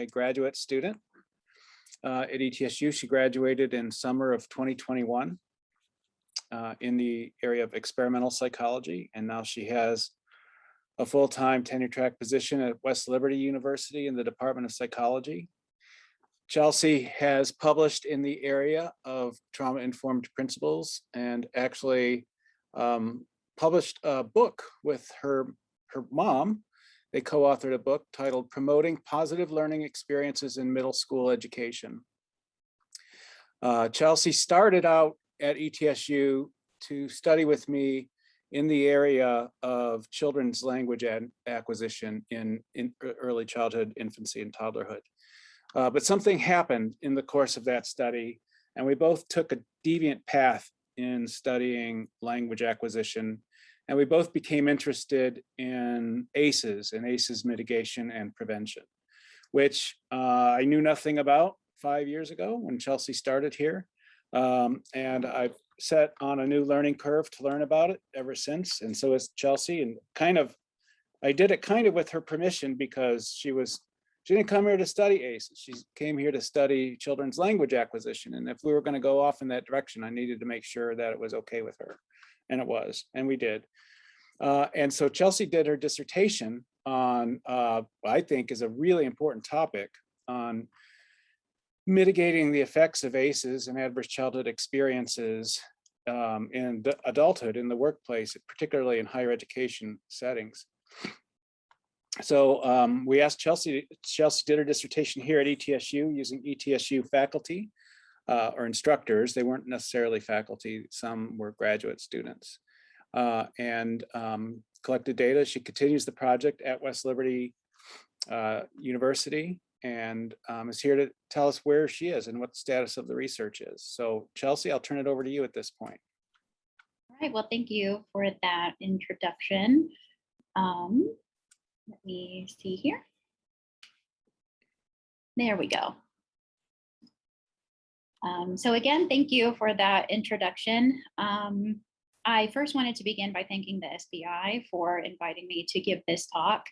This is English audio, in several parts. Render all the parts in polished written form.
a graduate student at ETSU. She graduated in summer of 2021 in the area of experimental psychology, and now she has a full-time tenure-track position at West Liberty University in the Department of Psychology. Chelsea has published in the area of trauma-informed principles and actually published a book with her mom. They co-authored a book titled Promoting Positive Learning Experiences in Middle School Education. Chelsea started out at ETSU to study with me in the area of children's language acquisition in early childhood, infancy, and toddlerhood. But something happened in the course of that study, and we both took a deviant path in studying language acquisition, and we both became interested in ACEs and ACEs mitigation and prevention, which I knew nothing about 5 years ago when Chelsea started here. And I've set on a new learning curve to learn about it ever since. And so is Chelsea, and I did it kind of with her permission, because she didn't come here to study ACEs. She came here to study children's language acquisition. And if we were going to go off in that direction, I needed to make sure that it was okay with her. And it was, and we did. And so Chelsea did her dissertation on what I think is a really important topic on mitigating the effects of ACEs and adverse childhood experiences in adulthood in the workplace, particularly in higher education settings. So we asked Chelsea did her dissertation here at ETSU using ETSU faculty or instructors. They weren't necessarily faculty, some were graduate students, and collected data. She continues the project at West Liberty University, and is here to tell us where she is and what the status of the research is. So Chelsea, I'll turn it over to you at this point. All right, well, thank you for that introduction. Let me see here. There we go. So again, thank you for that introduction. I first wanted to begin by thanking the SBI for inviting me to give this talk.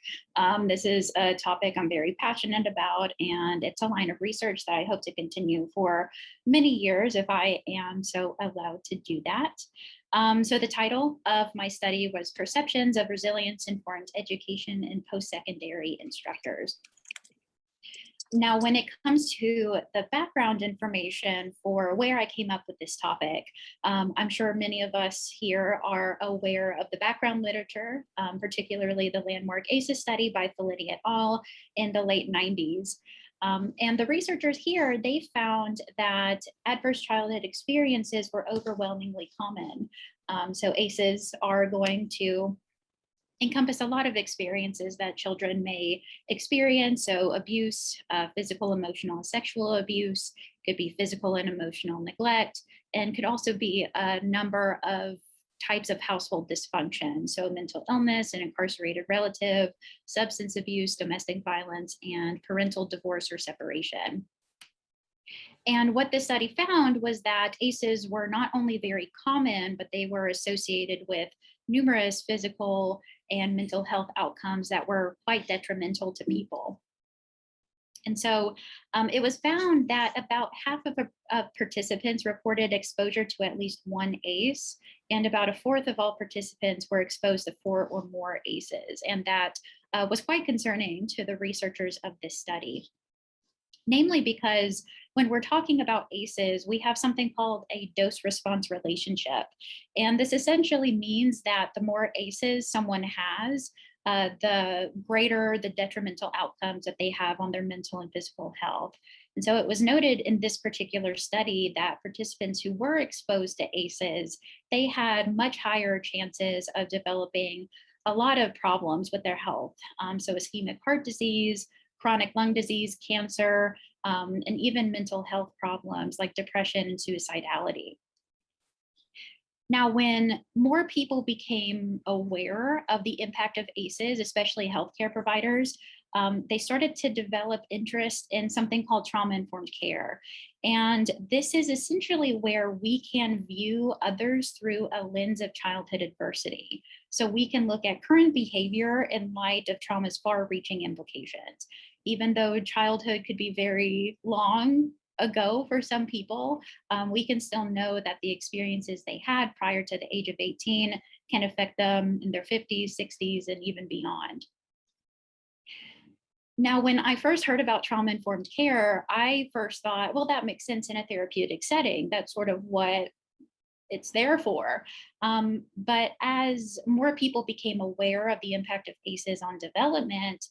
This is a topic I'm very passionate about, and it's a line of research that I hope to continue for many years if I am so allowed to do that. So the title of my study was Perceptions of Resilience-Informed Education in Post-Secondary Instructors. Now, when it comes to the background information for where I came up with this topic, I'm sure many of us here are aware of the background literature, particularly the landmark ACEs study by Felitti et al. In the late 90s. And the researchers here, they found that adverse childhood experiences were overwhelmingly common. So ACEs are going to encompass a lot of experiences that children may experience. So abuse, physical, emotional, and sexual abuse, could be physical and emotional neglect, and could also be a number of types of household dysfunction. So mental illness, an incarcerated relative, substance abuse, domestic violence, and parental divorce or separation. And what this study found was that ACEs were not only very common, but they were associated with numerous physical and mental health outcomes that were quite detrimental to people. And so it was found that about half of participants reported exposure to at least one ACE, and about a fourth of all participants were exposed to 4 or more ACEs. And that was quite concerning to the researchers of this study. Namely because when we're talking about ACEs, we have something called a dose-response relationship. And this essentially means that the more ACEs someone has, the greater the detrimental outcomes that they have on their mental and physical health. And so it was noted in this particular study that participants who were exposed to ACEs, they had much higher chances of developing a lot of problems with their health. So ischemic heart disease, chronic lung disease, cancer, and even mental health problems like depression and suicidality. Now, when more people became aware of the impact of ACEs, especially healthcare providers, they started to develop interest in something called trauma-informed care. And this is essentially where we can view others through a lens of childhood adversity. So we can look at current behavior in light of trauma's far-reaching implications. Even though childhood could be very long ago for some people, we can still know that the experiences they had prior to the age of 18 can affect them in their 50s, 60s, and even beyond. Now, when I first heard about trauma-informed care, I first thought, well, that makes sense in a therapeutic setting. That's sort of what it's there for. But as more people became aware of the impact of ACEs on development,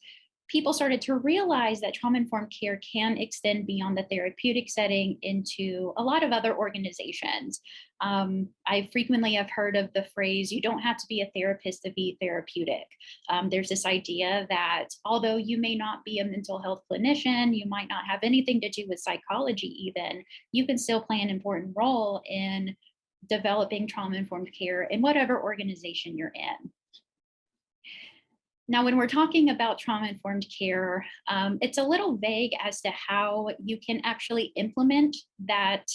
people started to realize that trauma-informed care can extend beyond the therapeutic setting into a lot of other organizations. I frequently have heard of the phrase, you don't have to be a therapist to be therapeutic. There's this idea that although you may not be a mental health clinician, you might not have anything to do with psychology even, you can still play an important role in developing trauma-informed care in whatever organization you're in. Now, when we're talking about trauma-informed care, it's a little vague as to how you can actually implement that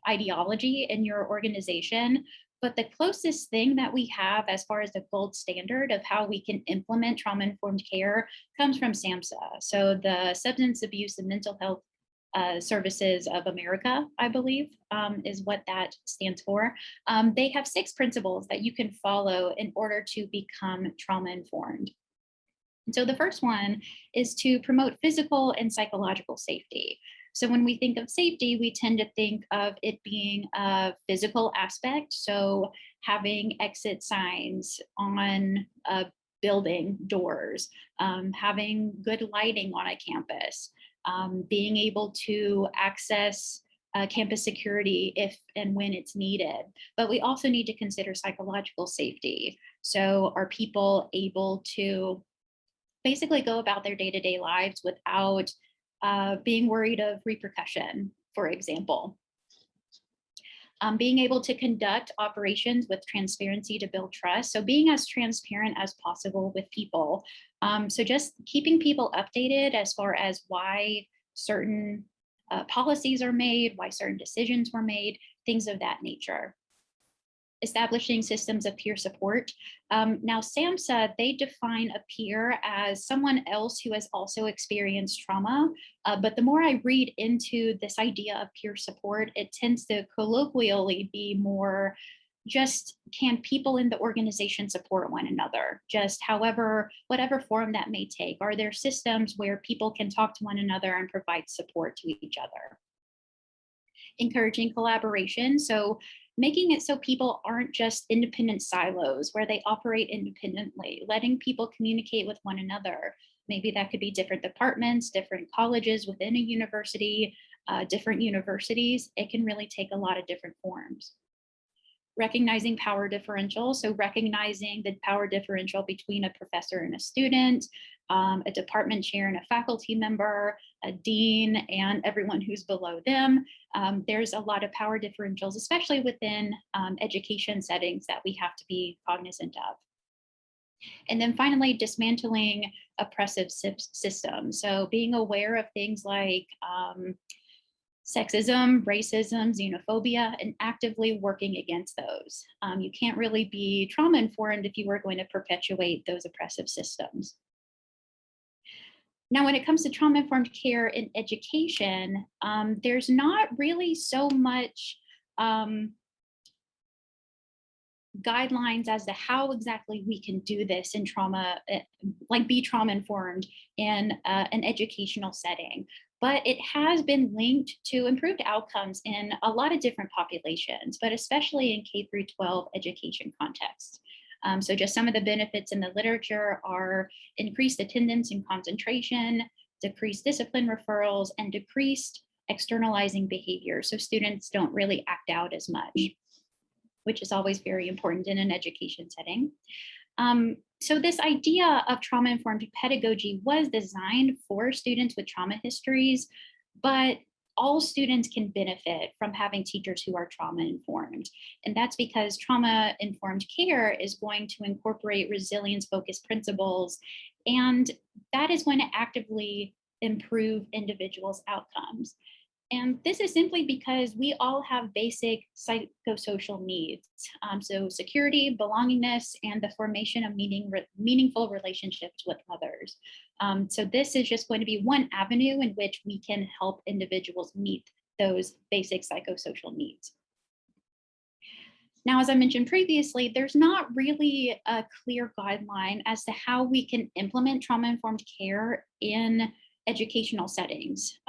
ideology in your organization. But the closest thing that we have as far as the gold standard of how we can implement trauma-informed care comes from SAMHSA. So the Substance Abuse and Mental Health Services of America, I believe, is what that stands for. They have 6 principles that you can follow in order to become trauma-informed. And so the first one is to promote physical and psychological safety. So when we think of safety, we tend to think of it being a physical aspect. So having exit signs on building doors, having good lighting on a campus, being able to access campus security if and when it's needed. But we also need to consider psychological safety. So are people able to basically go about their day-to-day lives without being worried of repercussion, for example? Being able to conduct operations with transparency to build trust. So being as transparent as possible with people. So just keeping people updated as far as why certain policies are made, why certain decisions were made, things of that nature. Establishing systems of peer support. Now, SAMHSA, they define a peer as someone else who has also experienced trauma. But the more I read into this idea of peer support, it tends to colloquially be more just, can people in the organization support one another? Just however, whatever form that may take. Are there systems where people can talk to one another and provide support to each other? Encouraging collaboration. So making it so people aren't just independent silos where they operate independently, letting people communicate with one another. Maybe that could be different departments, different colleges within a university, different universities. It can really take a lot of different forms. Recognizing power differential. So recognizing the power differential between a professor and a student, a department chair and a faculty member, a dean, and everyone who's below them. There's a lot of power differentials, especially within education settings, that we have to be cognizant of. And then finally, dismantling oppressive systems. So being aware of things like sexism, racism, xenophobia, and actively working against those. You can't really be trauma-informed if you are going to perpetuate those oppressive systems. Now, when it comes to trauma-informed care in education, there's not really so much guidelines as to how exactly we can do this in trauma, like be trauma-informed in an educational setting. But it has been linked to improved outcomes in a lot of different populations, but especially in K through 12 education contexts. So just some of the benefits in the literature are increased attendance and concentration, decreased discipline referrals, and decreased externalizing behavior. So students don't really act out as much, which is always very important in an education setting. So this idea of trauma-informed pedagogy was designed for students with trauma histories, but all students can benefit from having teachers who are trauma-informed. And that's because trauma-informed care is going to incorporate resilience-focused principles, and that is going to actively improve individuals' outcomes. And this is simply because we all have basic psychosocial needs. So security, belongingness, and the formation of meaningful relationships with others. So this is just going to be one avenue in which we can help individuals meet those basic psychosocial needs. Now, as I mentioned previously, there's not really a clear guideline as to how we can implement trauma-informed care in educational settings.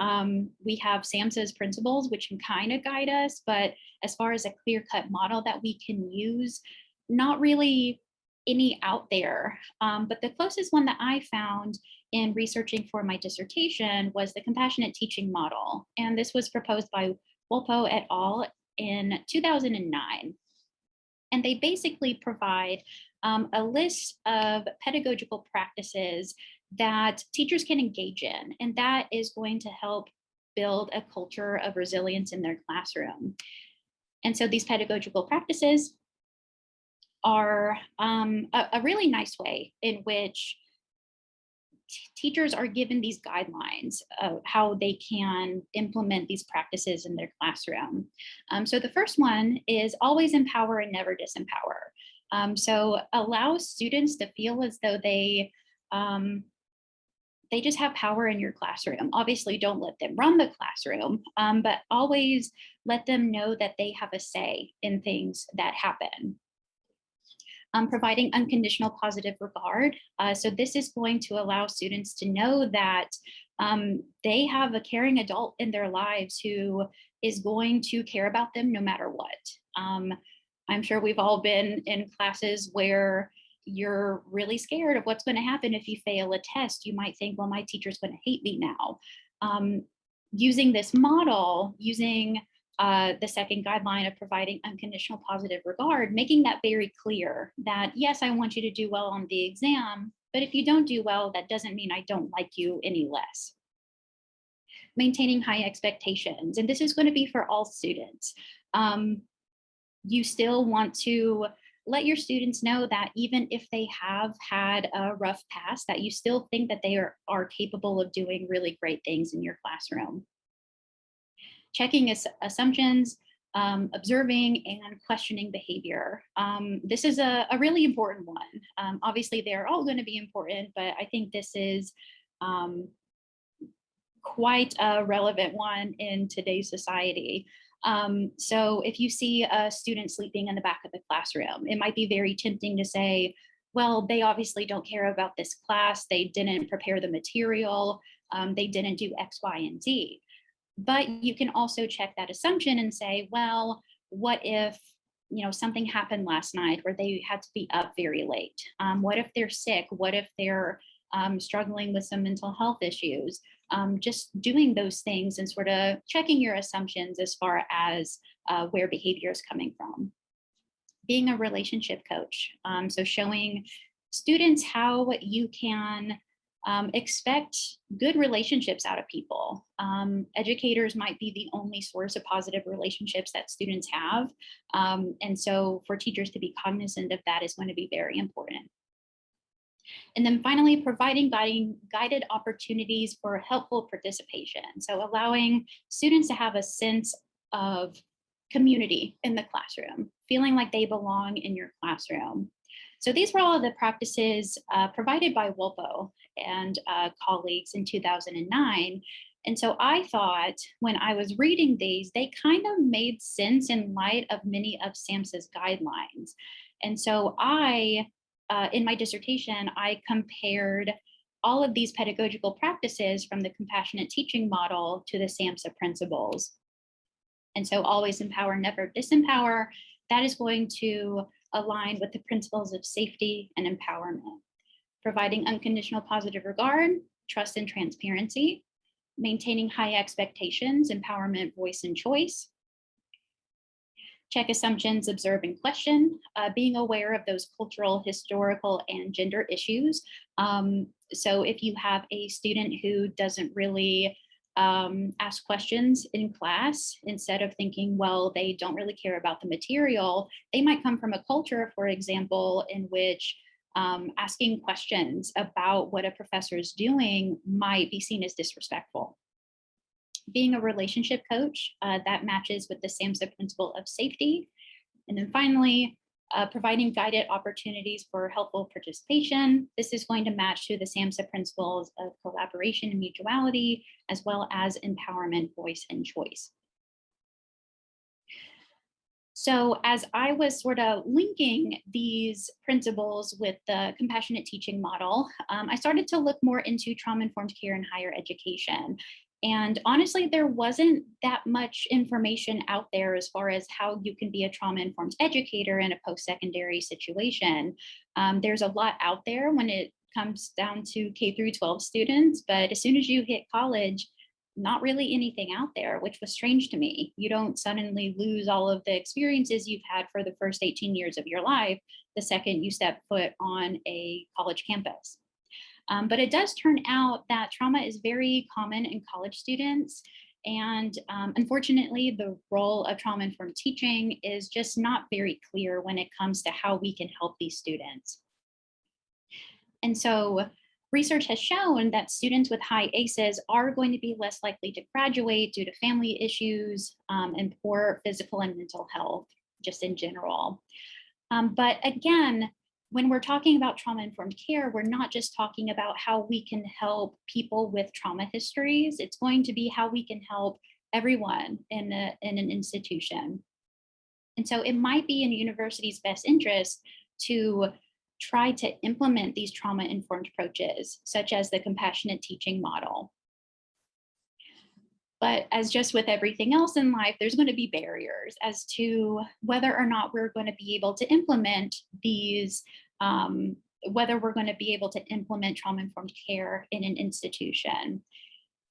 We have SAMHSA's principles, which can kind of guide us, but as far as a clear-cut model that we can use, not really any out there. But the closest one that I found in researching for my dissertation was the compassionate teaching model. And this was proposed by Wolpo et al. In 2009. And they basically provide a list of pedagogical practices that teachers can engage in, and that is going to help build a culture of resilience in their classroom. And so these pedagogical practices are a really nice way in which teachers are given these guidelines of how they can implement these practices in their classroom. So the first one is always empower and never disempower. So allow students to feel as though they just have power in your classroom. Obviously, don't let them run the classroom, but always let them know that they have a say in things that happen. Providing unconditional positive regard. So this is going to allow students to know that they have a caring adult in their lives who is going to care about them no matter what. I'm sure we've all been in classes where you're really scared of what's going to happen if you fail a test. You might think, well, my teacher's going to hate me now. Using this model, using the second guideline of providing unconditional positive regard, making that very clear that, yes, I want you to do well on the exam, but if you don't do well, that doesn't mean I don't like you any less. Maintaining high expectations, and this is going to be for all students. You still want to let your students know that even if they have had a rough past, that you still think that they are capable of doing really great things in your classroom. Checking assumptions, observing and questioning behavior. This is a really important one. Obviously, they're all going to be important, but I think this is quite a relevant one in today's society. So if you see a student sleeping in the back of the classroom, it might be very tempting to say, well, they obviously don't care about this class. They didn't prepare the material. They didn't do X, Y, and Z. But you can also check that assumption and say, well, what if something happened last night where they had to be up very late? What if they're sick? What if they're struggling with some mental health issues? Just doing those things and sort of checking your assumptions as far as where behavior is coming from. Being a relationship coach. So showing students how you can expect good relationships out of people. Educators might be the only source of positive relationships that students have. And so for teachers to be cognizant of that is going to be very important. And then finally, providing guided opportunities for helpful participation. So allowing students to have a sense of community in the classroom, feeling like they belong in your classroom. So these were all of the practices provided by Wolpo and colleagues in 2009. And so I thought when I was reading these, they kind of made sense in light of many of SAMHSA's guidelines. And so in my dissertation, I compared all of these pedagogical practices from the compassionate teaching model to the SAMHSA principles. And so always empower, never disempower, that is going to align with the principles of safety and empowerment. Providing unconditional positive regard, trust and transparency, maintaining high expectations, empowerment, voice and choice. Check assumptions, observe and question, being aware of those cultural, historical, and gender issues. So if you have a student who doesn't really ask questions in class, instead of thinking, well, they don't really care about the material, they might come from a culture, for example, in which asking questions about what a professor is doing might be seen as disrespectful. being a relationship coach, that matches with the SAMHSA principle of safety. And then finally, providing guided opportunities for helpful participation. This is going to match to the SAMHSA principles of collaboration and mutuality, as well as empowerment, voice, and choice. So as I was sort of linking these principles with the compassionate teaching model, I started to look more into trauma-informed care in higher education. And honestly, there wasn't that much information out there as far as how you can be a trauma-informed educator in a post-secondary situation. There's a lot out there when it comes down to K through 12 students, but as soon as you hit college, not really anything out there, which was strange to me. You don't suddenly lose all of the experiences you've had for the first 18 years of your life the second you step foot on a college campus. But it does turn out that trauma is very common in college students. And unfortunately, the role of trauma-informed teaching is just not very clear when it comes to how we can help these students. And so research has shown that students with high ACEs are going to be less likely to graduate due to family issues and poor physical and mental health, just in general. But again, when we're talking about trauma-informed care, we're not just talking about how we can help people with trauma histories. It's going to be how we can help everyone in an institution. And so it might be in a university's best interest to try to implement these trauma-informed approaches, such as the compassionate teaching model. But as just with everything else in life, there's going to be barriers as to whether or not we're going to be able to implement these, whether we're going to be able to implement trauma-informed care in an institution.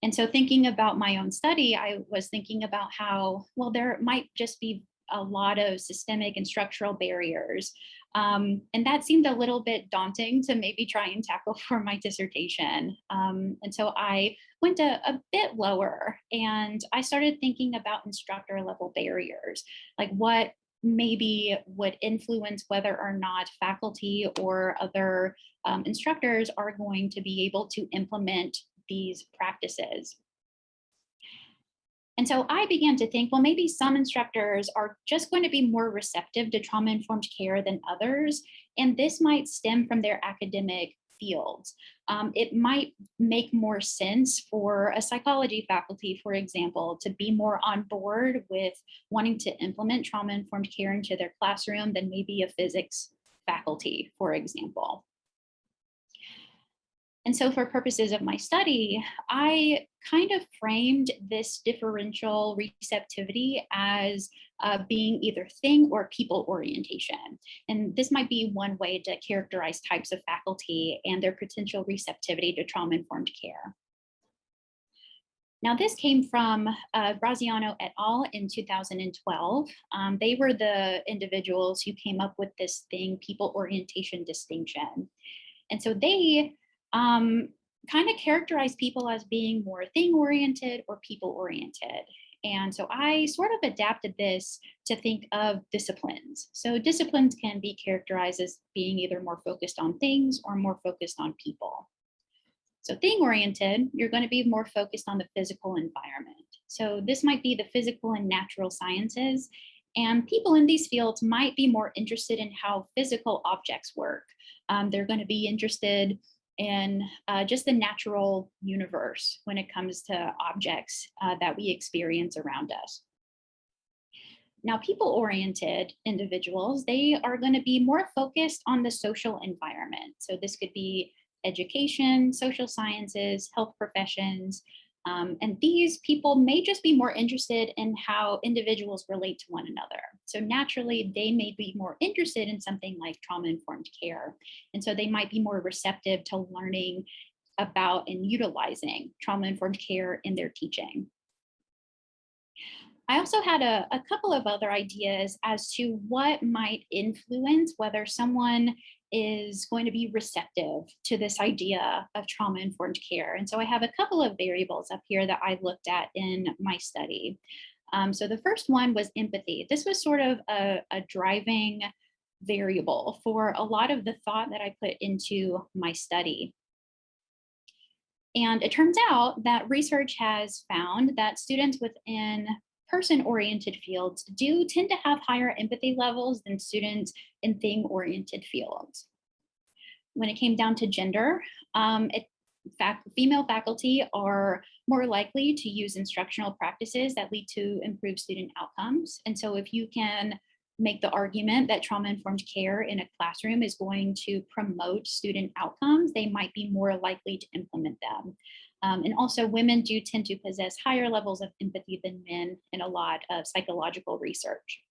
And so thinking about my own study, I was thinking about how, well, there might just be a lot of systemic and structural barriers. And that seemed a little bit daunting to maybe try and tackle for my dissertation. And so I went a bit lower and I started thinking about instructor level barriers, like what maybe would influence whether or not faculty or other instructors are going to be able to implement these practices. And so I began to think, well, maybe some instructors are just going to be more receptive to trauma-informed care than others, and this might stem from their academic fields. It might make more sense for a psychology faculty, for example, to be more on board with wanting to implement trauma-informed care into their classroom than maybe a physics faculty, for example. And so for purposes of my study, I kind of framed this differential receptivity as being either thing or people orientation. And this might be one way to characterize types of faculty and their potential receptivity to trauma-informed care. Now, this came from Graziano et al. In 2012. They were the individuals who came up with this thing, people orientation distinction. And so they kind of characterize people as being more thing-oriented or people-oriented. And so I sort of adapted this to think of disciplines. So disciplines can be characterized as being either more focused on things or more focused on people. So thing-oriented, you're going to be more focused on the physical environment. So this might be the physical and natural sciences. And people in these fields might be more interested in how physical objects work. They're going to be interested in just the natural universe when it comes to objects that we experience around us. Now, people-oriented individuals, they are going to be more focused on the social environment. So this could be education, social sciences, health professions, and these people may just be more interested in how individuals relate to one another. So naturally, they may be more interested in something like trauma-informed care. And so they might be more receptive to learning about and utilizing trauma-informed care in their teaching. I also had a couple of other ideas as to what might influence whether someone is going to be receptive to this idea of trauma-informed care. And so I have a couple of variables up here that I looked at in my study. So the first one was empathy. This was sort of a driving variable for a lot of the thought that I put into my study. And it turns out that research has found that students within person-oriented fields do tend to have higher empathy levels than students in thing-oriented fields. When it came down to gender, female faculty are more likely to use instructional practices that lead to improved student outcomes. And so if you can make the argument that trauma-informed care in a classroom is going to promote student outcomes, they might be more likely to implement them. And also women do tend to possess higher levels of empathy than men in a lot of psychological research.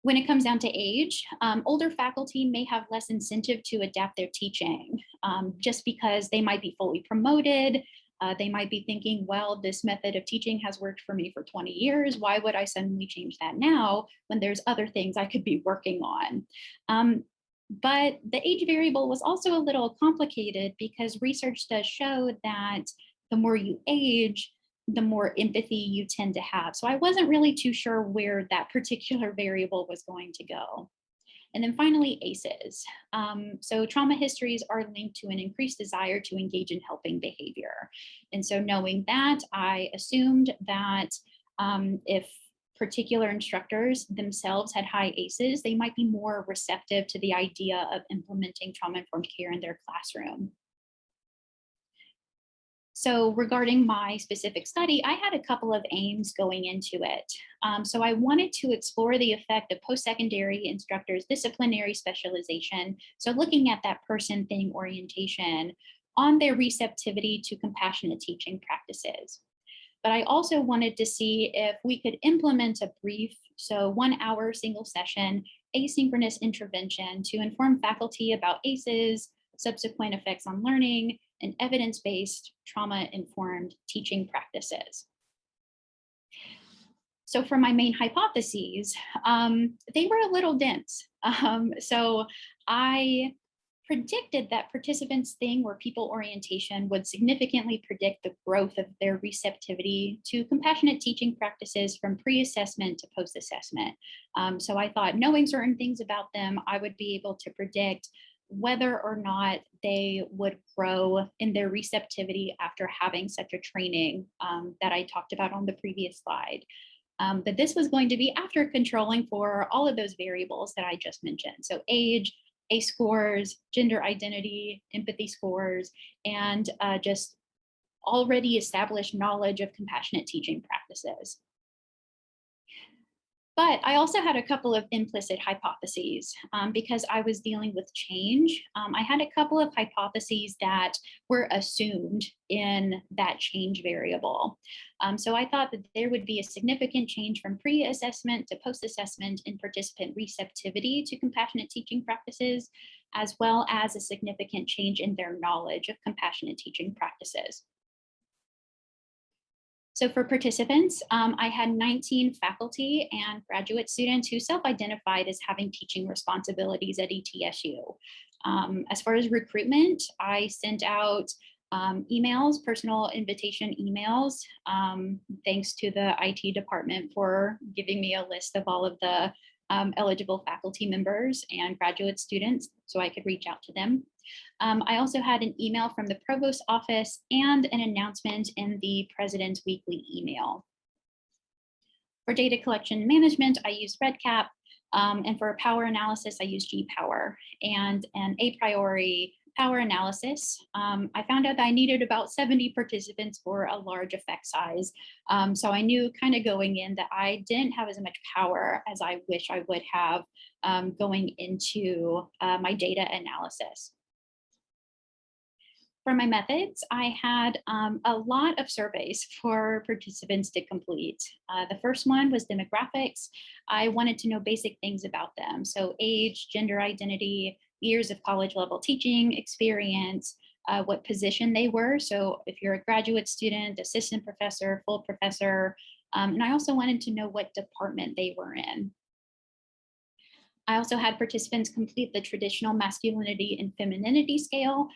When it comes down to age, older faculty may have less incentive to adapt their teaching just because they might be fully promoted. They might be thinking, well, this method of teaching has worked for me for 20 years. Why would I suddenly change that now when there's other things I could be working on? But the age variable was also a little complicated because research does show that the more you age, the more empathy you tend to have. So I wasn't really too sure where that particular variable was going to go. And then finally, ACEs. So trauma histories are linked to an increased desire to engage in helping behavior. And so knowing that, I assumed that if particular instructors themselves had high ACEs, they might be more receptive to the idea of implementing trauma-informed care in their classroom. So regarding my specific study, I had a couple of aims going into it. So I wanted to explore the effect of post-secondary instructors' disciplinary specialization. So looking at that person-thing orientation on their receptivity to compassionate teaching practices. But I also wanted to see if we could implement a brief, so 1 hour single session, asynchronous intervention to inform faculty about ACEs, subsequent effects on learning, and evidence-based trauma-informed teaching practices. So for my main hypotheses, they were a little dense. So I predicted that participants' thing or people orientation would significantly predict the growth of their receptivity to compassionate teaching practices from pre-assessment to post-assessment. So I thought knowing certain things about them, I would be able to predict whether or not they would grow in their receptivity after having such a training that I talked about on the previous slide. But this was going to be after controlling for all of those variables that I just mentioned. So age, ACE scores, gender identity, empathy scores, and just already established knowledge of compassionate teaching practices. But I also had a couple of implicit hypotheses because I was dealing with change. I had a couple of hypotheses that were assumed in that change variable. So I thought that there would be a significant change from pre-assessment to post-assessment in participant receptivity to compassionate teaching practices, as well as a significant change in their knowledge of compassionate teaching practices. So for participants, I had 19 faculty and graduate students who self-identified as having teaching responsibilities at ETSU. As far as recruitment, I sent out emails, personal invitation emails, thanks to the IT department for giving me a list of all of the eligible faculty members and graduate students so I could reach out to them. I also had an email from the provost's office and an announcement in the president's weekly email. For data collection and management, I used REDCap, and for power analysis, I used GPower. And an a priori power analysis, I found out that I needed about 70 participants for a large effect size. So I knew kind of going in that I didn't have as much power as I wish I would have going into my data analysis. For my methods, I had a lot of surveys for participants to complete. The first one was demographics. I wanted to know basic things about them. So age, gender identity, years of college level teaching experience, what position they were. So if you're a graduate student, assistant professor, full professor, and I also wanted to know what department they were in. I also had participants complete the traditional masculinity and femininity scale.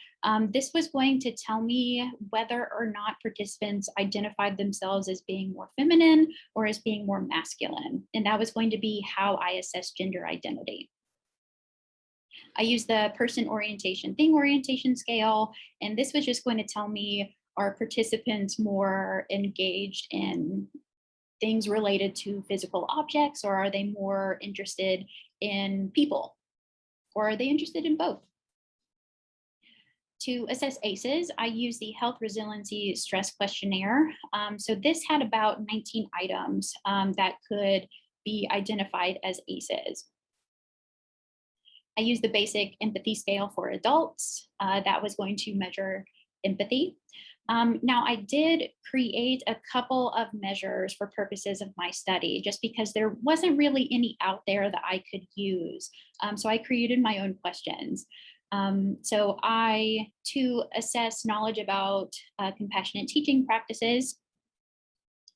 This was going to tell me whether or not participants identified themselves as being more feminine or as being more masculine. And that was going to be how I assessed gender identity. I used the person orientation, thing orientation scale, and this was just going to tell me, are participants more engaged in things related to physical objects, or are they more interested in people, or are they interested in both? To assess ACEs, I use the Health Resiliency Stress Questionnaire. So this had about 19 items that could be identified as ACEs. I used the basic empathy scale for adults. That was going to measure empathy. Now, I did create a couple of measures for purposes of my study, just because there wasn't really any out there that I could use. So I created my own questions. To assess knowledge about compassionate teaching practices,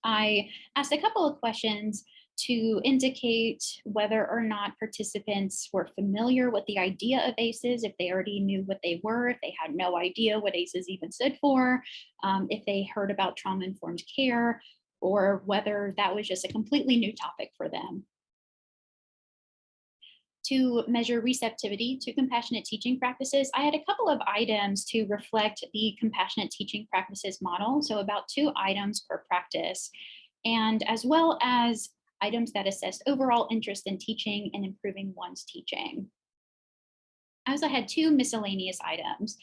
I asked a couple of questions to indicate whether or not participants were familiar with the idea of ACEs, if they already knew what they were, if they had no idea what ACEs even stood for, if they heard about trauma-informed care, or whether that was just a completely new topic for them. To measure receptivity to compassionate teaching practices, I had a couple of items to reflect the compassionate teaching practices model, so about 2 items per practice, and as well as items that assessed overall interest in teaching and improving one's teaching. I also had 2 miscellaneous items.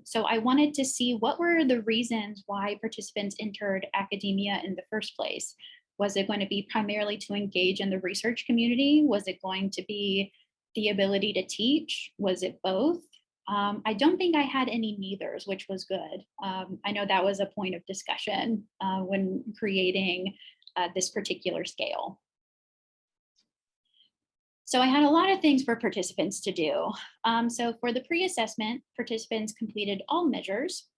So I wanted to see what were the reasons why participants entered academia in the first place. Was it going to be primarily to engage in the research community? Was it going to be the ability to teach? Was it both? I don't think I had any neithers, which was good. I know that was a point of discussion when creating this particular scale. So I had a lot of things for participants to do. So for the pre-assessment, participants completed all measures.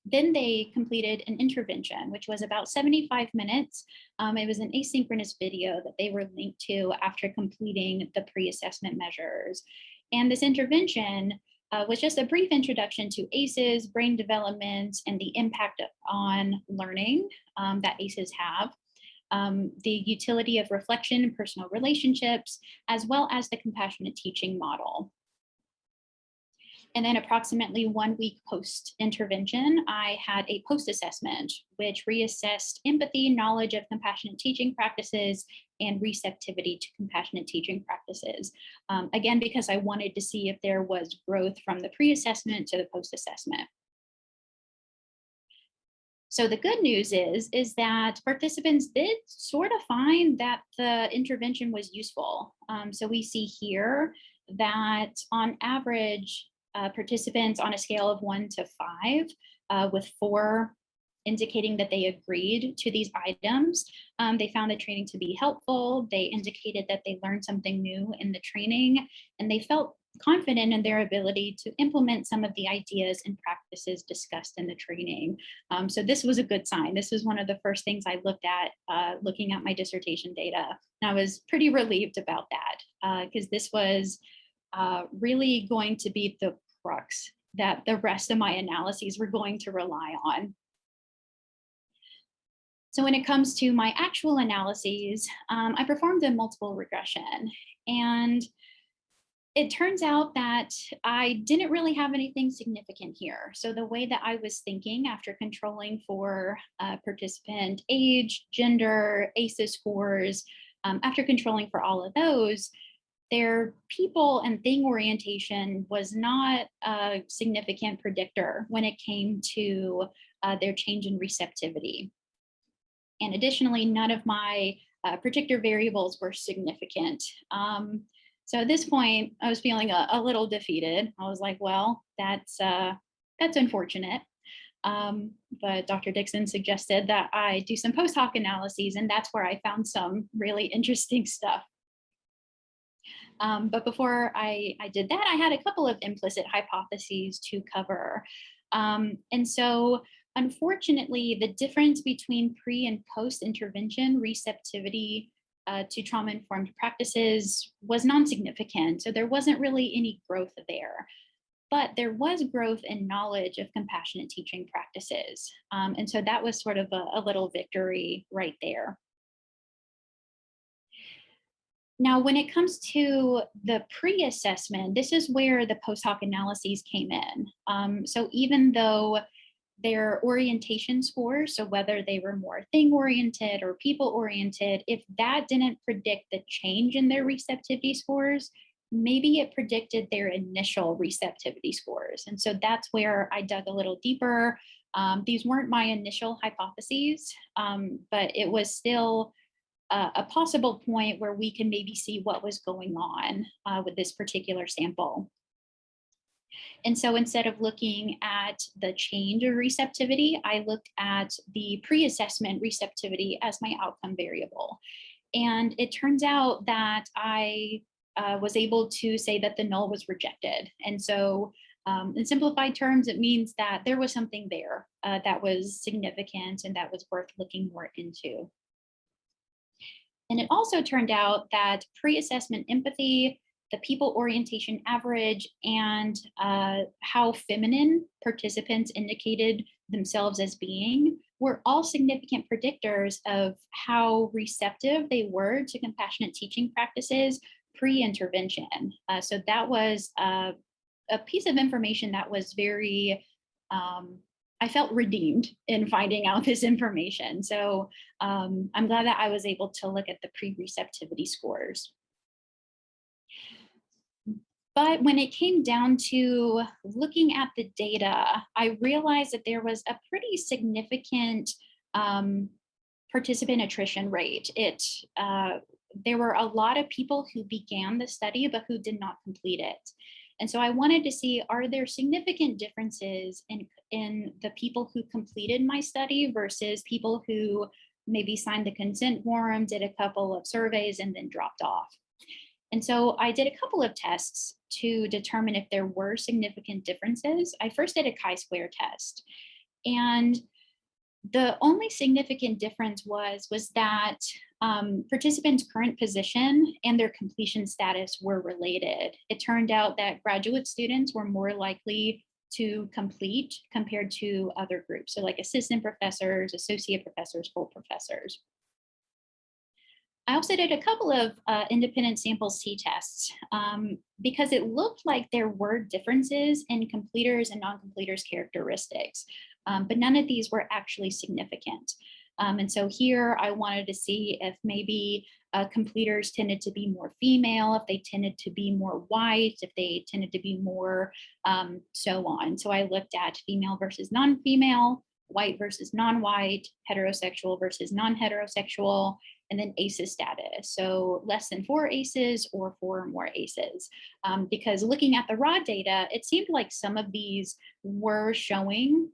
Then they completed an intervention, which was about 75 minutes. It was an asynchronous video that they were linked to after completing the pre-assessment measures. And this intervention was just a brief introduction to ACEs, brain development, and the impact on learning that ACEs have. The utility of reflection and personal relationships, as well as the compassionate teaching model. And then approximately 1 week post-intervention, I had a post-assessment, which reassessed empathy, knowledge of compassionate teaching practices, and receptivity to compassionate teaching practices. Again, because I wanted to see if there was growth from the pre-assessment to the post-assessment. So the good news is that participants did sort of find that the intervention was useful. So we see here that on average, participants on a scale of 1 to 5, with 4 indicating that they agreed to these items, they found the training to be helpful. They indicated that they learned something new in the training, and they felt confident in their ability to implement some of the ideas and practices discussed in the training. So this was a good sign. This was one of the first things I looked at looking at my dissertation data. And I was pretty relieved about that because this was really going to be the crux that the rest of my analyses were going to rely on. So when it comes to my actual analyses, I performed a multiple regression, and it turns out that I didn't really have anything significant here. So the way that I was thinking after controlling for participant age, gender, ACEs scores, after controlling for all of those, their people and thing orientation was not a significant predictor when it came to their change in receptivity. And additionally, none of my predictor variables were significant. So at this point, I was feeling a little defeated. I was like, well, that's unfortunate. But Dr. Dixon suggested that I do some post-hoc analyses, and that's where I found some really interesting stuff. But before I did that, I had a couple of implicit hypotheses to cover. And so unfortunately, the difference between pre and post-intervention receptivity to trauma-informed practices was non-significant. So there wasn't really any growth there. But there was growth in knowledge of compassionate teaching practices. And so that was sort of a little victory right there. Now, when it comes to the pre-assessment, this is where the post hoc analyses came in. So even though their orientation scores, so whether they were more thing-oriented or people-oriented, if that didn't predict the change in their receptivity scores, maybe it predicted their initial receptivity scores. And so that's where I dug a little deeper. These weren't my initial hypotheses, but it was still a possible point where we can maybe see what was going on with this particular sample. And so instead of looking at the change of receptivity, I looked at the pre-assessment receptivity as my outcome variable. And it turns out that I was able to say that the null was rejected. And so in simplified terms, it means that there was something there that was significant and that was worth looking more into. And it also turned out that pre-assessment empathy, the people orientation average, and how feminine participants indicated themselves as being were all significant predictors of how receptive they were to compassionate teaching practices pre-intervention. So that was a piece of information that was very, I felt redeemed in finding out this information. So I'm glad that I was able to look at the pre-receptivity scores. But when it came down to looking at the data, I realized that there was a pretty significant participant attrition rate. There were a lot of people who began the study, but who did not complete it. And so I wanted to see, are there significant differences in the people who completed my study versus people who maybe signed the consent form, did a couple of surveys, and then dropped off. And so I did a couple of tests to determine if there were significant differences. I first did a chi-square test. And the only significant difference was that participants' current position and their completion status were related. It turned out that graduate students were more likely to complete compared to other groups. So like assistant professors, associate professors, full professors. I also did a couple of independent samples t-tests because it looked like there were differences in completers and non-completers characteristics, but none of these were actually significant. And so here I wanted to see if maybe completers tended to be more female, if they tended to be more white, if they tended to be more so on. So I looked at female versus non-female, white versus non-white, heterosexual versus non-heterosexual, and then ACEs status. So less than 4 ACEs or 4 or more ACEs. Because looking at the raw data, it seemed like some of these were showing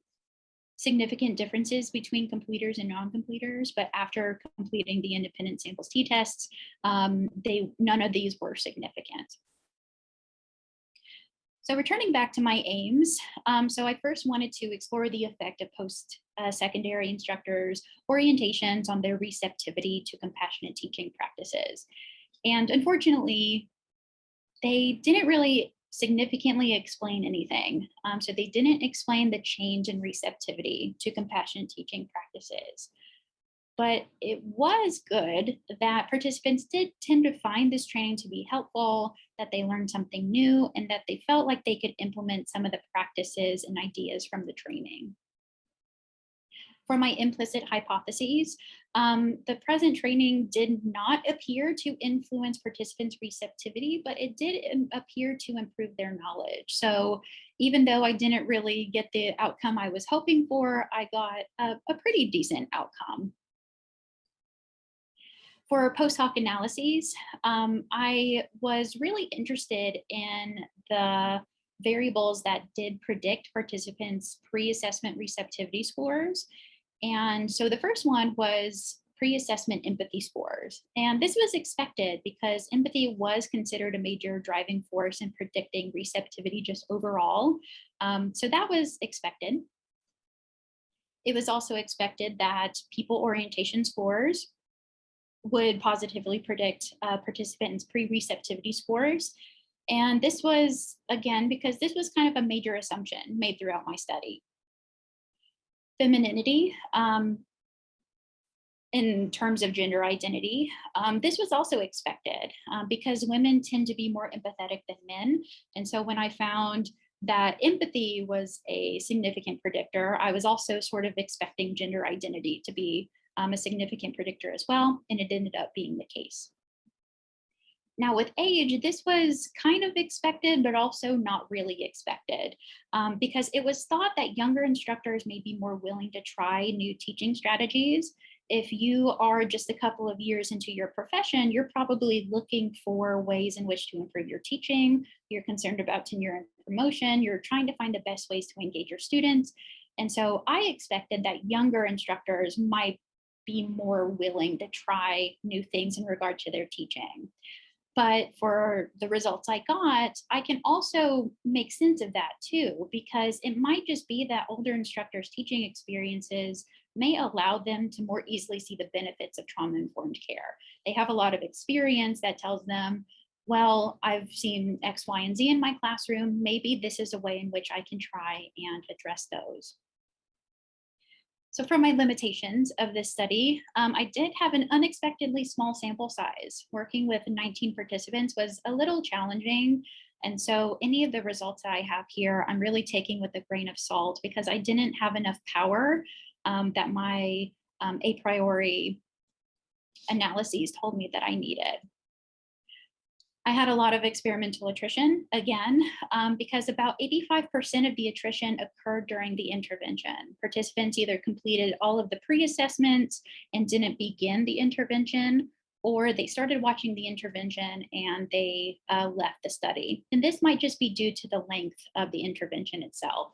significant differences between completers and non-completers, but after completing the independent samples t-tests, none of these were significant. So returning back to my aims, so I first wanted to explore the effect of post-secondary instructors' orientations on their receptivity to compassionate teaching practices. And unfortunately, they didn't really significantly explain anything. So they didn't explain the change in receptivity to compassionate teaching practices. But it was good that participants did tend to find this training to be helpful, that they learned something new, and that they felt like they could implement some of the practices and ideas from the training. For my implicit hypotheses, the present training did not appear to influence participants' receptivity, but it did appear to improve their knowledge. So even though I didn't really get the outcome I was hoping for, I got a pretty decent outcome. For post hoc analyses, I was really interested in the variables that did predict participants' pre-assessment receptivity scores. And so the first one was pre-assessment empathy scores. And this was expected because empathy was considered a major driving force in predicting receptivity just overall. So that was expected. It was also expected that people orientation scores would positively predict participants' pre-receptivity scores. And this was, again, because this was kind of a major assumption made throughout my study. Femininity, in terms of gender identity. This was also expected because women tend to be more empathetic than men. And so when I found that empathy was a significant predictor, I was also sort of expecting gender identity to be a significant predictor as well, and it ended up being the case. Now with age, this was kind of expected, but also not really expected because it was thought that younger instructors may be more willing to try new teaching strategies. If you are just a couple of years into your profession, you're probably looking for ways in which to improve your teaching. You're concerned about tenure and promotion. You're trying to find the best ways to engage your students. And so I expected that younger instructors might be more willing to try new things in regard to their teaching. But for the results I got, I can also make sense of that too, because it might just be that older instructors' teaching experiences may allow them to more easily see the benefits of trauma-informed care. They have a lot of experience that tells them, well, I've seen X, Y, and Z in my classroom. Maybe this is a way in which I can try and address those. So for my limitations of this study, I did have an unexpectedly small sample size. Working with 19 participants was a little challenging. And so any of the results that I have here, I'm really taking with a grain of salt because I didn't have enough power that my a priori analyses told me that I needed. I had a lot of experimental attrition, again, because about 85% of the attrition occurred during the intervention. Participants either completed all of the pre-assessments and didn't begin the intervention, or they started watching the intervention and they left the study. And this might just be due to the length of the intervention itself.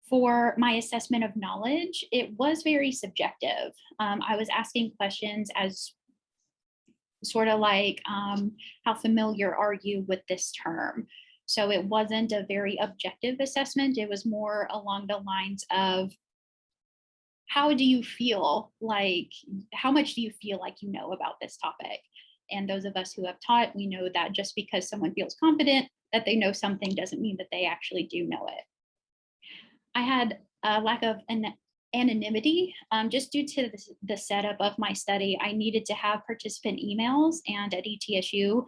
For my assessment of knowledge, it was very subjective. I was asking questions as sort of like, how familiar are you with this term? So it wasn't a very objective assessment. It was more along the lines of, how do you feel like, how much do you feel like you know about this topic? And those of us who have taught, we know that just because someone feels confident that they know something doesn't mean that they actually do know it. I had a lack of anonymity just due to the setup of my study. I needed to have participant emails, and at ETSU,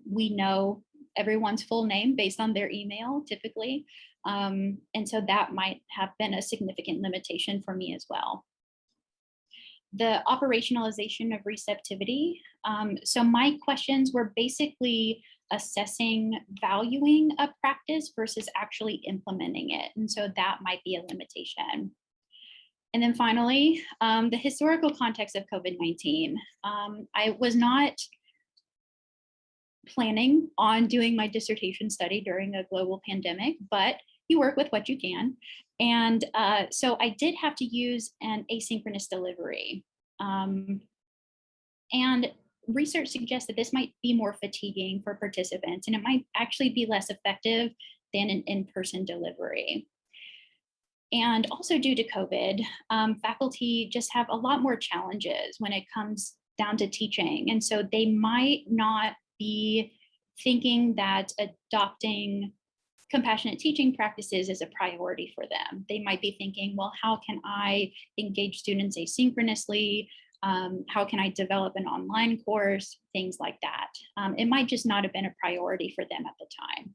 we know everyone's full name based on their email typically. And so that might have been a significant limitation for me as well. The operationalization of receptivity. So my questions were basically assessing, valuing a practice versus actually implementing it. And so that might be a limitation. And then finally, the historical context of COVID-19. I was not planning on doing my dissertation study during a global pandemic, but you work with what you can. And so I did have to use an asynchronous delivery. And research suggests that this might be more fatiguing for participants, and it might actually be less effective than an in-person delivery. And also due to COVID, faculty just have a lot more challenges when it comes down to teaching. And so they might not be thinking that adopting compassionate teaching practices is a priority for them. They might be thinking, well, how can I engage students asynchronously? How can I develop an online course? Things like that. It might just not have been a priority for them at the time.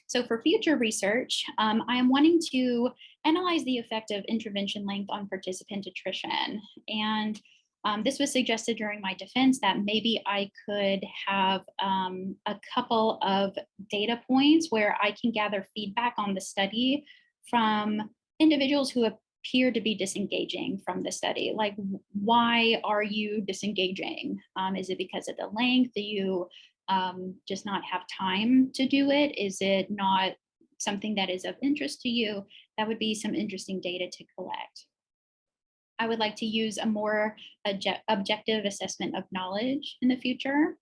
So for future research, I am wanting to analyze the effect of intervention length on participant attrition. And this was suggested during my defense that maybe I could have a couple of data points where I can gather feedback on the study from individuals who appear to be disengaging from the study. Like, why are you disengaging? Is it because of the length? Do you just not have time to do it? Is it not something that is of interest to you? That would be some interesting data to collect. I would like to use a more objective assessment of knowledge in the future.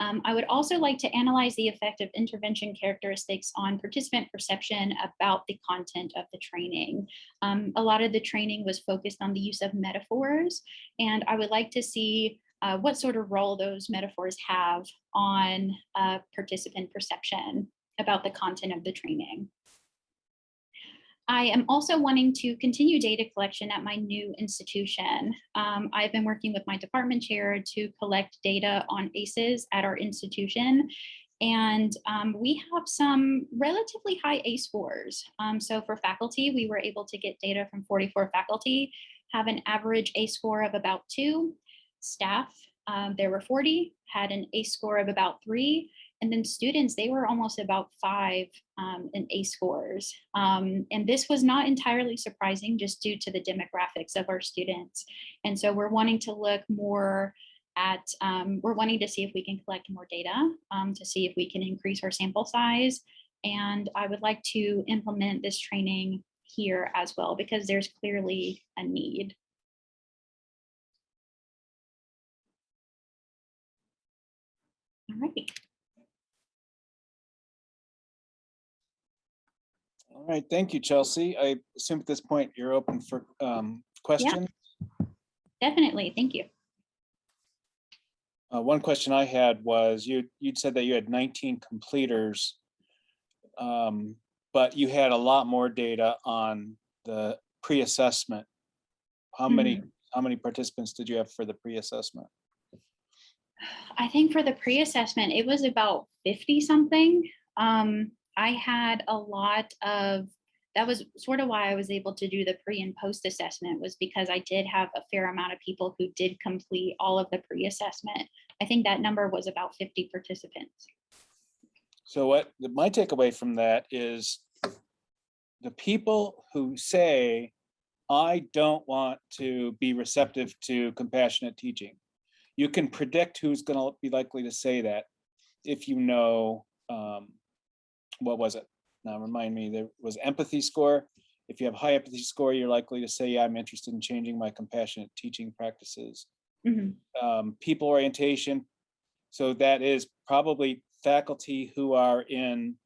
I would also like to analyze the effect of intervention characteristics on participant perception about the content of the training. A lot of the training was focused on the use of metaphors, and I would like to see what sort of role those metaphors have on participant perception about the content of the training. I am also wanting to continue data collection at my new institution. I've been working with my department chair to collect data on ACEs at our institution. And we have some relatively high ACE scores. So for faculty, we were able to get data from 44 faculty, have an average ACE score of about 2. Staff, there were 40, had an ACE score of about 3. And then students, they were almost about 5 in ACE scores. And this was not entirely surprising just due to the demographics of our students. And so we're wanting to look more at, we're wanting to see if we can collect more data to see if we can increase our sample size. And I would like to implement this training here as well, because there's clearly a need. All right. All right, thank you, Chelsea. I assume at this point you're open for questions. Yeah, definitely, thank you. One question I had was you'd said that you had 19 completers, but you had a lot more data on the pre-assessment. How many participants did you have for the pre-assessment? I think for the pre-assessment, it was about 50 something. I had a lot of, that was sort of why I was able to do the pre and post assessment, was because I did have a fair amount of people who did complete all of the pre-assessment. I think that number was about 50 participants. So what my takeaway from that is the people who say, I don't want to be receptive to compassionate teaching. You can predict who's going to be likely to say that if you know, what was it? Now remind me, there was empathy score. If you have high empathy score, you're likely to say, yeah, I'm interested in changing my compassionate teaching practices. People orientation. So that is probably faculty who are in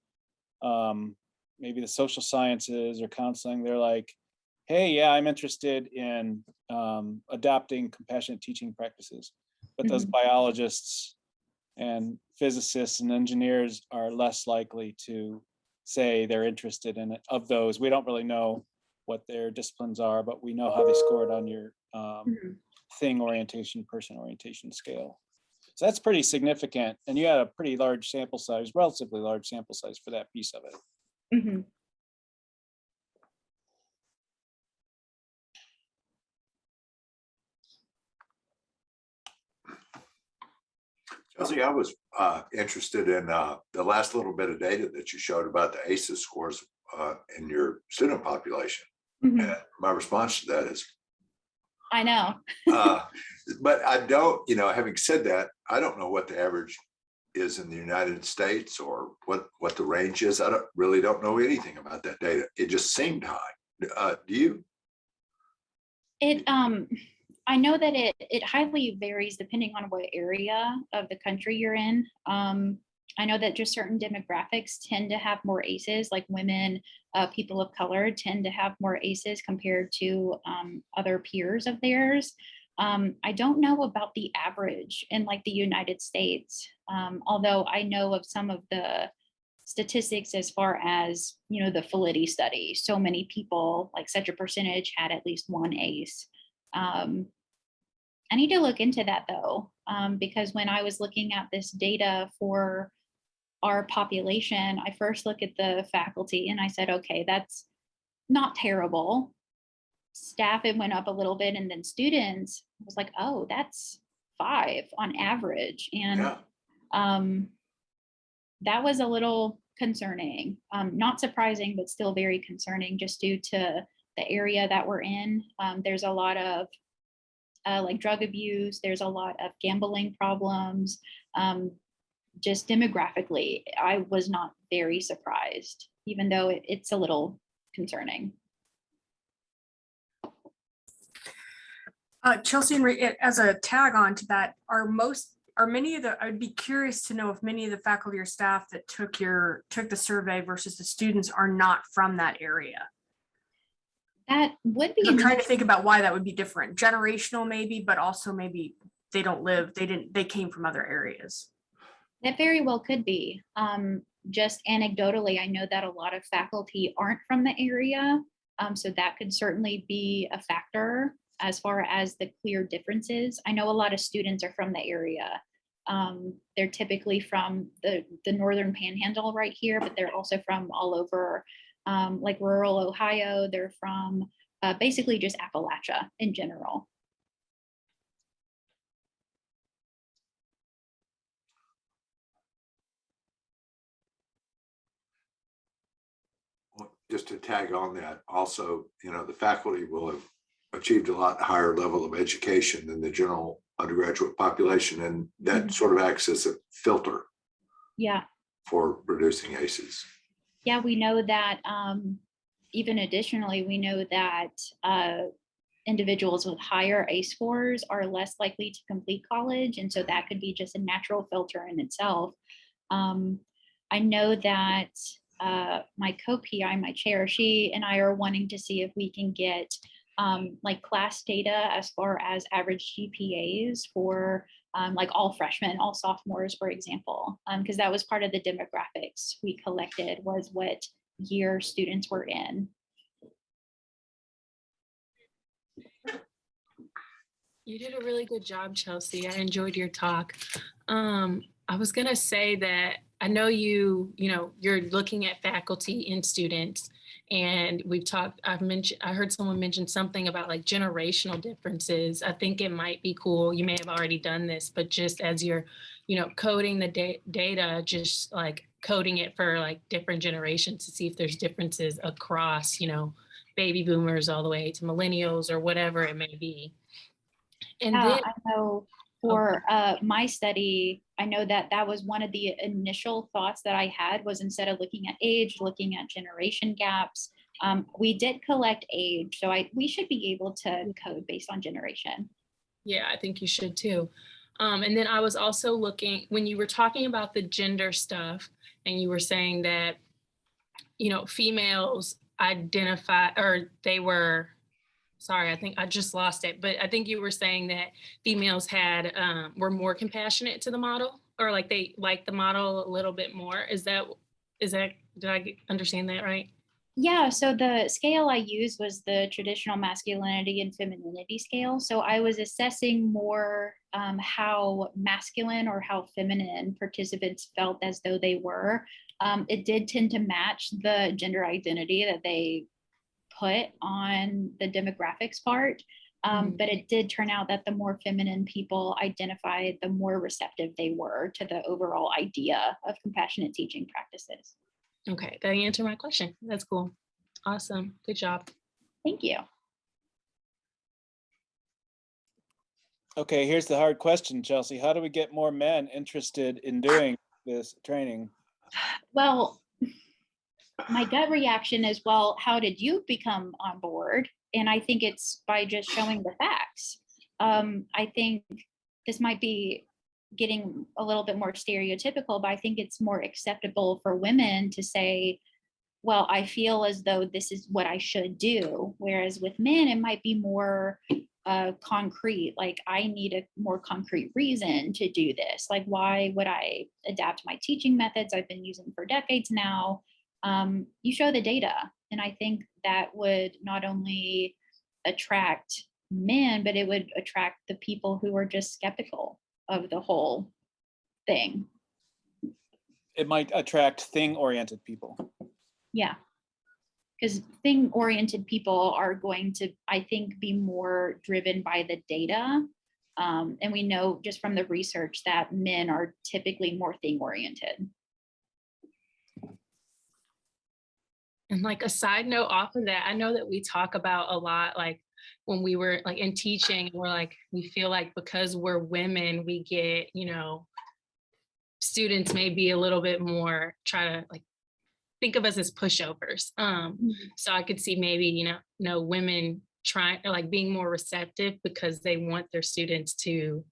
maybe the social sciences or counseling. They're like, hey, yeah, I'm interested in adopting compassionate teaching practices. But those biologists and physicists and engineers are less likely to say they're interested in it. Of those, we don't really know what their disciplines are, but we know how they scored on your thing orientation, person orientation scale. So that's pretty significant. And you had a pretty large sample size, relatively large sample size for that piece of it. Chelsea, I was interested in the last little bit of data that you showed about the ACEs scores in your student population. And my response to that is, I know. but I don't, having said that, I don't know what the average is in the United States or what the range is. I really don't know anything about that data. It just seemed high. Do you? I know that it highly varies depending on what area of the country you're in. I know that just certain demographics tend to have more ACEs, like women, people of color tend to have more ACEs compared to other peers of theirs. I don't know about the average in like the United States, although I know of some of the statistics as far as, the Validity study. So many people, like such a percentage, had at least one ACE. I need to look into that though, because when I was looking at this data for our population, I first looked at the faculty and I said, okay, that's not terrible. Staff, it went up a little bit, and then students was like, oh, that's 5 on average. And that was a little concerning, not surprising, but still very concerning just due to the area that we're in. There's a lot of like drug abuse, there's a lot of gambling problems. Just demographically, I was not very surprised, even though it's a little concerning. Chelsea, and as a tag on to that, I'd be curious to know if many of the faculty or staff that took the survey versus the students are not from that area. That would be. I'm trying to think about why that would be different. Generational maybe, but also maybe they came from other areas. That very well could be. just anecdotally, I know that a lot of faculty aren't from the area. So that could certainly be a factor as far as the clear differences. I know a lot of students are from the area. They're typically from the northern panhandle right here, but they're also from all over like rural Ohio. They're from basically just Appalachia in general. Just to tag on that, also, the faculty will have achieved a lot higher level of education than the general undergraduate population, and that sort of acts as a filter for reducing ACEs. Yeah, we know that even additionally, we know that individuals with higher ACE scores are less likely to complete college. And so that could be just a natural filter in itself. I know that my co-PI, my chair, she and I are wanting to see if we can get like class data as far as average GPAs for like all freshmen, all sophomores, for example, because that was part of the demographics we collected, was what year students were in. You did a really good job, Chelsea. I enjoyed your talk. I was gonna say that I know you're looking at faculty and students, and I heard someone mention something about like generational differences. I think it might be cool. You may have already done this, but just as you're, coding the data, just like coding it for like different generations to see if there's differences across, baby boomers all the way to millennials or whatever it may be. And then I know for my study, I know that that was one of the initial thoughts that I had, was instead of looking at age, looking at generation gaps. We did collect age, so we should be able to code based on generation. Yeah, I think you should too. And then I was also looking, when you were talking about the gender stuff, and you were saying that, females identify, or they were, sorry, I think I just lost it, but I think you were saying that females were more compassionate to the model, or like they liked the model a little bit more. Is that, did I understand that right? Yeah, so the scale I used was the traditional masculinity and femininity scale. So I was assessing more how masculine or how feminine participants felt as though they were. It did tend to match the gender identity that they put on the demographics part. But it did turn out that the more feminine people identified, the more receptive they were to the overall idea of compassionate teaching practices. Okay, that answered my question. That's cool. Awesome. Good job. Thank you. Okay, here's the hard question, Chelsea. How do we get more men interested in doing this training? Well, my gut reaction is, well, how did you become on board? And I think it's by just showing the facts. I think this might be getting a little bit more stereotypical, but I think it's more acceptable for women to say, well, I feel as though this is what I should do. Whereas with men, it might be more concrete. Like, I need a more concrete reason to do this. Like, why would I adapt my teaching methods I've been using for decades now? You show the data. And I think that would not only attract men, but it would attract the people who are just skeptical of the whole thing. It might attract thing-oriented people. Yeah. Because thing-oriented people are going to, I think, be more driven by the data. And we know just from the research that men are typically more thing-oriented. And like a side note off of that, I know that we talk about a lot, like when we were like in teaching, we're like, we feel like because we're women, we get, students may be a little bit more, try to like think of us as pushovers. So I could see maybe, women trying, like being more receptive because they want their students to,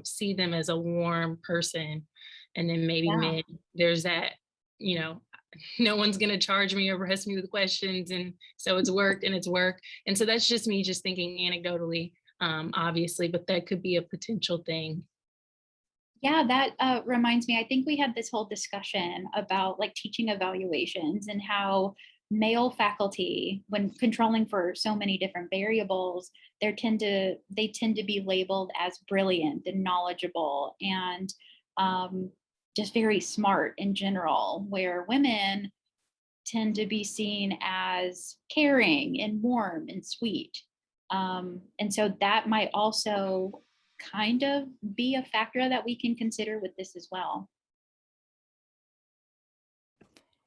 see them as a warm person. And then maybe men, there's that, no one's going to charge me or press me with questions. And so it's worked and it's work. And so that's just me just thinking anecdotally, obviously, but that could be a potential thing. Yeah, that reminds me, I think we had this whole discussion about like teaching evaluations and how male faculty, when controlling for so many different variables, they tend to be labeled as brilliant and knowledgeable and just very smart in general, where women tend to be seen as caring and warm and sweet. And so that might also kind of be a factor that we can consider with this as well.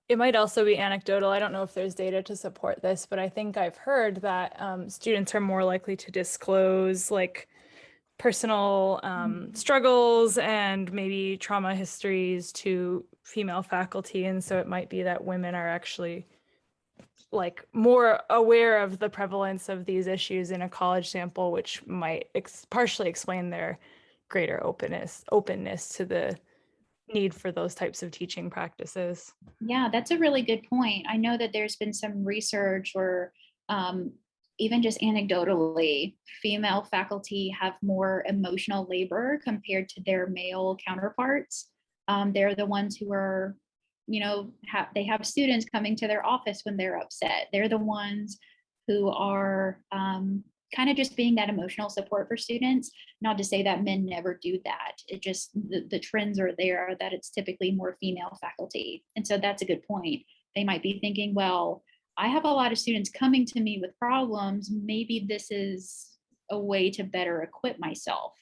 It might also be anecdotal. I don't know if there's data to support this, but I think I've heard that students are more likely to disclose like personal struggles and maybe trauma histories to female faculty. And so it might be that women are actually like more aware of the prevalence of these issues in a college sample, which might partially explain their greater openness to the need for those types of teaching practices. Yeah, that's a really good point. I know that there's been some research or even just anecdotally, female faculty have more emotional labor compared to their male counterparts. They're the ones who are, they have students coming to their office when they're upset. They're the ones who are kind of just being that emotional support for students. Not to say that men never do that. It just, the trends are there that it's typically more female faculty. And so that's a good point. They might be thinking, well, I have a lot of students coming to me with problems. Maybe this is a way to better equip myself